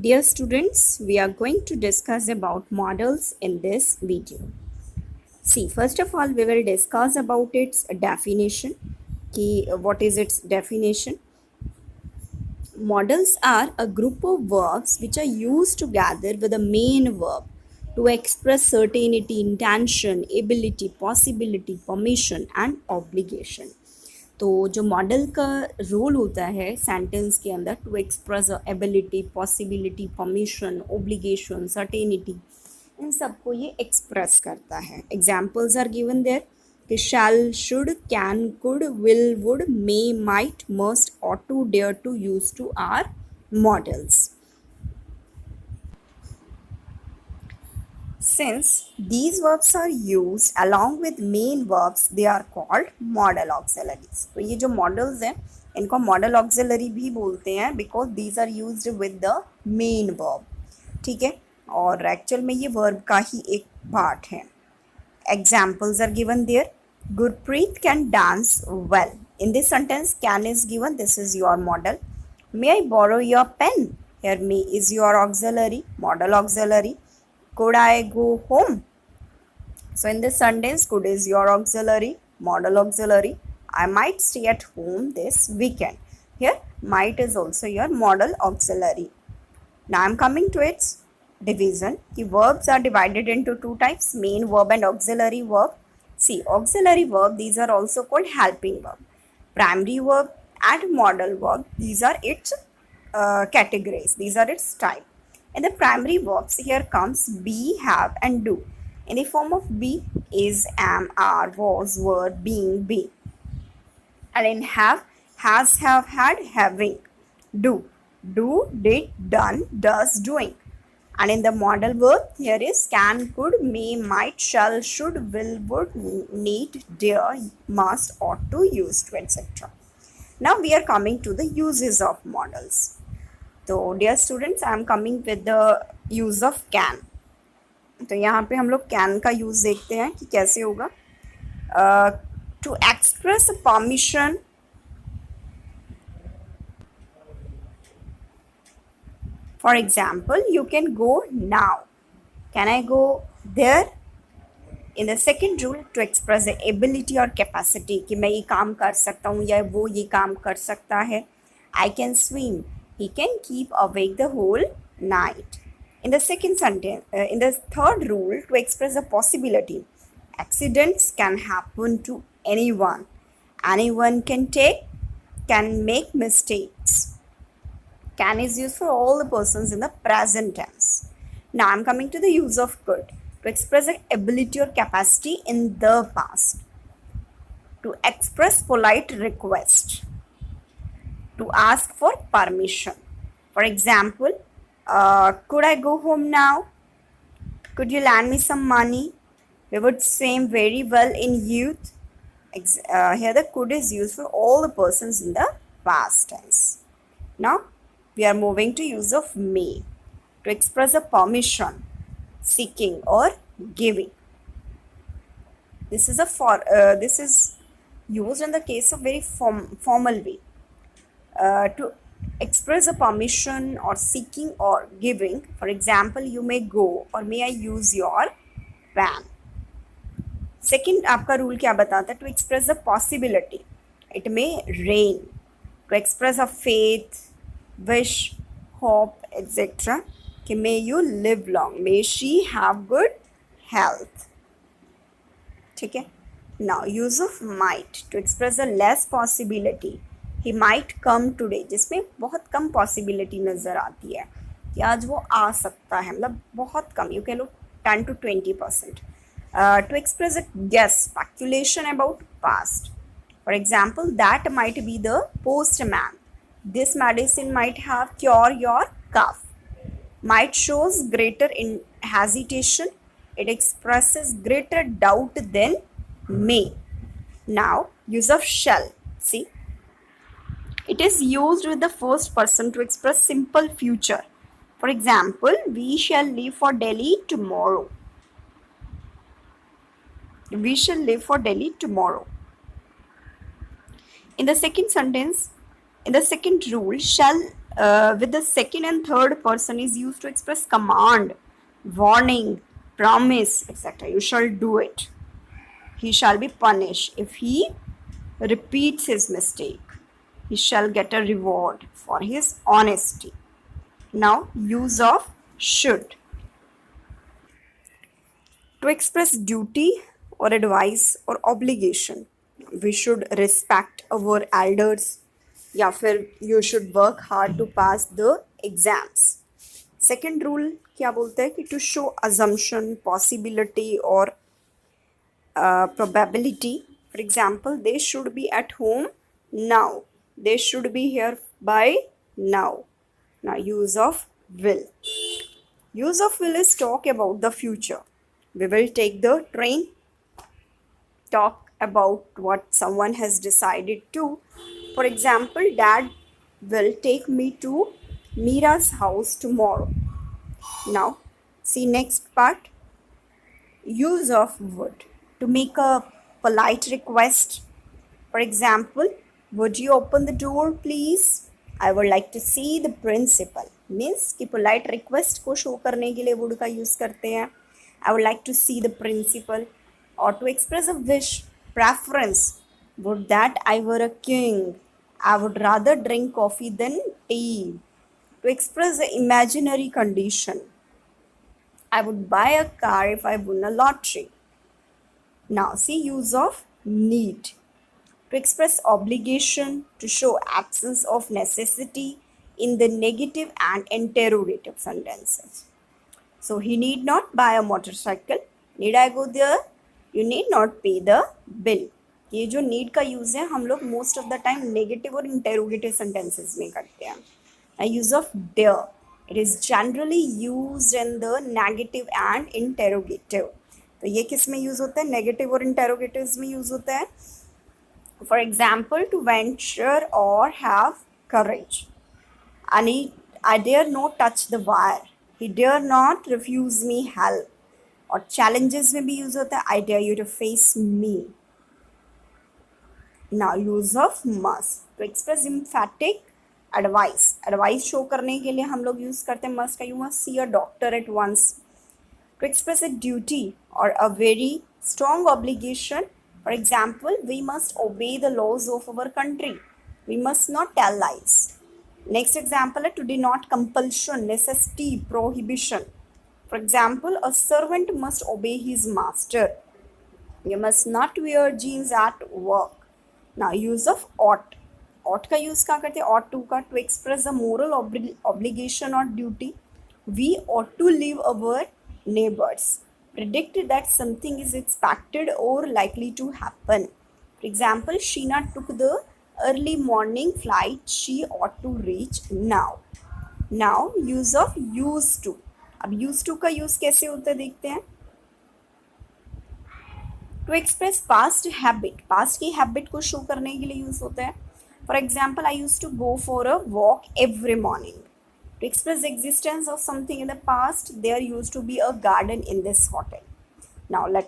Dear students, we are going to discuss about models in this video. See, first of all, we will discuss about its definition. What is its definition? Models are a group of verbs which are used together with a main verb to express certainty, intention, ability, possibility, permission and obligation. तो जो model का role होता है sentence के अंदर to express ability, possibility, permission, obligation, certainty, इन सबको ये एक्सप्रेस करता है. एग्जाम्पल्स आर गिवन देयर कि shall, should, can, could, will, would, may, might, must, ought to, dare to, use to are models. Since these verbs are used along with main verbs, they are called modal auxiliaries. तो ये जो models हैं इनको modal auxiliary भी बोलते हैं because these are used with the main verb. ठीक है, और actual में ये verb का ही एक part है. Examples are given there. Gurpreet can dance well. In this sentence, can is given. This is your model. May I borrow your pen? Here, may is your auxiliary, modal auxiliary. Could I go home? So in this sentence, could is your auxiliary, modal auxiliary. I might stay at home this weekend. Here, might is also your modal auxiliary. Now I am coming to its division. The verbs are divided into two types, main verb and auxiliary verb. See, auxiliary verb, these are also called helping verb. Primary verb and modal verb, these are its categories, these are its type. In the primary verbs, here comes be, have and do. In the form of be, is, am, are, was, were, being, be. And in have, has, have, had, having. Do, did, done, does, doing. And in the modal verb, here is can, could, may, might, shall, should, will, would, need, dare, must, ought to, used to, etc. Now we are coming to the uses of models. तो dear students, I am coming with the use of can. तो यहाँ पे हम लोग can का use देखते हैं कि कैसे होगा. To express permission, for example you can go now. Can I go there? In the second rule, to express the ability और कैपेसिटी कि मैं ये काम कर सकता हूँ या वो ये काम कर सकता है. I can swim. He can keep awake the whole night. In the second sentence, in the third rule, to express a possibility, accidents can happen to anyone. Anyone can make mistakes. Can is used for all the persons in the present tense. Now I'm coming to the use of could, to express an ability or capacity in the past. To express polite request. To ask for permission. For example, could I go home now? Could you lend me some money? We would say very well in youth. Here the could is used for all the persons in the past tense. Now we are moving to use of may, to express a permission, seeking or giving. This is used in the case of very formal way. To express a permission or seeking or giving. For example, you may go or may I use your van. Second, आपका rule क्या बताता है? To express a possibility. It may rain. To express a faith, wish, hope, etc. कि may you live long. May she have good health. ठीक है. Now, use of might. To express a less possibility. He might come today, जिसमें बहुत कम possibility नज़र आती है कि आज वो आ सकता है, मतलब बहुत कम. You can low 10 to 20%. To express a guess, speculation about past. For example, that might be the postman. This medicine might have cure your cough. Might shows greater hesitation. It expresses greater doubt than may. Now, use of shall. See, it is used with the first person to express simple future. For example, we shall leave for Delhi tomorrow. We shall leave for Delhi tomorrow. In the second sentence, in the second rule, shall with the second and third person is used to express command, warning, promise, etc. You shall do it. He shall be punished if he repeats his mistake. He shall get a reward for his honesty. Now, use of should. To express duty or advice or obligation, we should respect our elders, या फिर you should work hard to pass the exams. Second rule क्या बोलते हैं कि to show assumption, possibility or probability. For example, they should be at home now. They should be here by now. Now, use of will. Use of will is talk about the future. We will take the train, talk about what someone has decided to. For example, Dad will take me to Mira's house tomorrow. Now, see next part. Use of would. To make a polite request. For example, would you open the door please? I would like to see the principal. Means कि polite request को show करने के लिए would का use करते हैं. I would like to see the principal. Or to express a wish, preference. Would that I were a king. I would rather drink coffee than tea. To express the imaginary condition. I would buy a car if I won a lottery. Now see use of need. To express obligation, to show absence of necessity in the negative and interrogative sentences. So he need not buy a motorcycle. Need I go there? You need not pay the bill. ये जो need का use है हम लोग most of the time negative और interrogative sentences में करते हैं. A use of dare. It is generally used in the negative and interrogative. तो ये किस में यूज होता है? नेगेटिव और इंटेरोगेटिव्स में यूज होता है. फॉर एग्जाम्पल, टू वेंचर और have courage. I dare not touch the wire. He dare not refuse me help. और challenges में भी यूज होता है. I dare you to face me. Now use of must. To express emphatic advice. Advice show करने के लिए हम लोग यूज करते हैं must का. You must see a doctor at once. To express a duty or a very strong obligation. For example, we must obey the laws of our country. We must not tell lies. Next example is to denote compulsion, necessity, prohibition. For example, a servant must obey his master. You must not wear jeans at work. Now, use of ought. Ought का use कहाँ करते हैं? Ought to का. To express a moral obligation or duty. We ought to leave our neighbors. Predict that something is expected or likely to happen. For example, Sheena took the early morning flight. She ought to reach now. Now, use of used to. अब used to का use कैसे होता है देखते हैं. To express past habit. Past की habit को show करने के लिए use होता है. For example, I used to go for a walk every morning. To express the existence of something in the past, there used to be a garden in this hotel. Now let